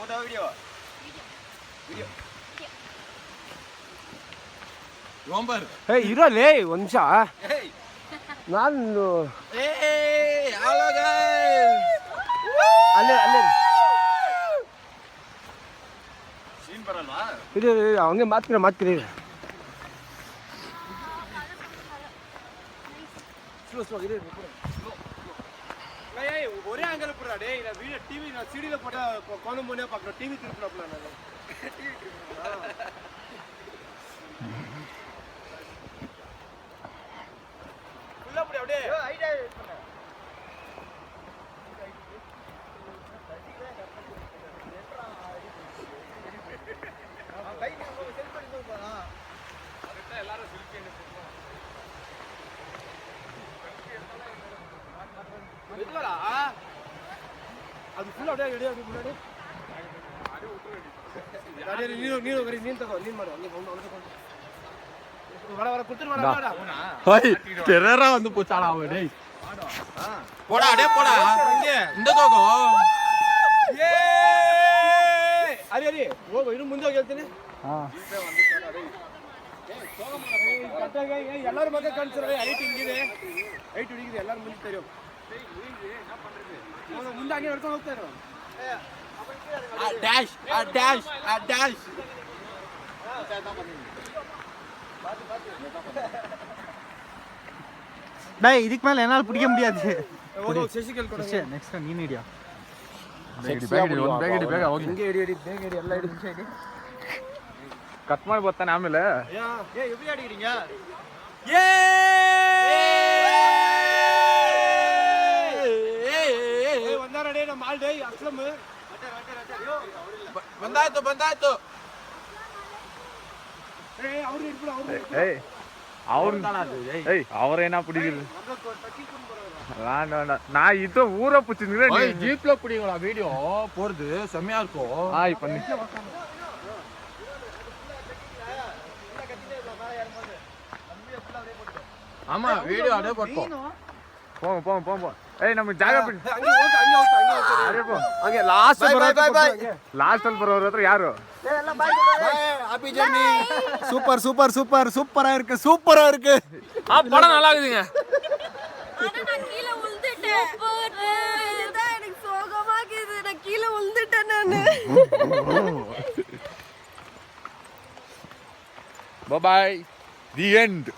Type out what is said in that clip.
photo video video romper ಏಯ್ ಇರಲೇ ಒಂದು ನಿಮಿಷ ನಾನು ಹಲೋ ಗೈಸ್ ಅಲ್ಲೇ ಸೀನ್ ಬರಲ್ವಾ ಇದು ಹಂಗೆ ಮಾತ್ಕಿರಿ ஸ்லோ இது ஏய் ஒரே ஆங்கிள் போடுறா டேய் நான் வீடியோ டிவி நான் சிடில போட்டா கோணம் போனே பார்க்கறேன் டிவி திருப்பறப்பல நான் டிவி திருப்பறா ஃபுல்லா போடு அப்படியே ஐடியா பண்ணு பைக் நம்ம செல்ஃபி எடுத்து போறோம் அதுக்கு எல்லாரும் செல்ஃபி எடுத்து போறோம் மெதுவாடா ಅದು ಫುಲ್ ಅಡೆ ಎಡಿ ಅದು ಮುನ್ನಾಡಿ ಅಡೆ ನೀನು ಬರಿ ನೀನು ತಗೋ ನೀನು ಮಾಡು ನೀನು வர குத்துற வாடா ஹோய் டெரரா வந்து போச்சாடா அவன் டேய் போடா டேய் போடா இந்த கோகோ ಏ ಅರೆ ಹೋಗು ಇನ್ನು ಮುಂದೆ ಹೋಗಿ ಹೇಳ್ತೀನಿ ಎಲ್ಲರೂ ಮಗ ಕಾಣಿಸ್ತಾರೆ ಹೈಟ್ ಹಿಂಗಿದೆ ಹೈಟ್ ಹುಡುಗಿದೆ ಎಲ್ಲರೂ ಮುಂದೆ ಮುಂದೆ ಹಂಗೆ ನಡ್ಕೊಂಡು ಹೋಗ್ತಾ ಇರೋ டாஷ் டேய் இதுக்கு மேல என்னால பிடிக்க முடியாது ಶಶಿಕಲ್ ಕೊಡು ನೆಕ್ಸ್ಟ್ ನೀನು ಹಿಡಿಯ ಬೇಗ ಹೋಗಿ ಹಿಂಗೆ ಹಿಡಿ ಬೇಗ ಹಿಡಿ ಎಲ್ಲ ಹಿಡಿ ಮುಂಚೆ ಹಿಡಿ ಕಟ್ ಮಾಡಿ ಬರ್ತಾನೆ ಆಮೇಲೆ ಏ எப்படி அடிக்கிறீங்க ಏ ಒಂದಾರ ಡೇ ನಮ್ಮ ಆಲ್ ಡೇ ಅಸ್ಲಮ್ ಬಂದಾಯ್ತು ಏ ಅವ್ರು ಇಟ್ಬಿಡು அவரேனா பிடிக்குது நான் இது ஊரை பிடிச்சிருக்கிறேன் ஜீப்ல பிடிங்களா வீடியோ போறது செம்மையா இருக்கும் ஹாய் பண்ணி ஆமா வீடியோ அப்படியே போட்டோம் போங்க ஏய் நம்ம ಜಾಗ ಬಿಡಿ ಹಂಗೆ ಹೋಗ್ತಾ ಹಂಗೆ ಲಾಸ್ಟ್ ಬರೋರ ಹತ್ರ ಯಾರು ஹாப்பி ஜர்னி சூப்பரா இருக்கு படம் நல்லா இருக்குதுங்க நான் கீழ விழுந்துட்டேன் எனக்கு சோகமா இருக்குது நான் கீழ விழுந்துட்டேன் நானு பை தி எண்ட்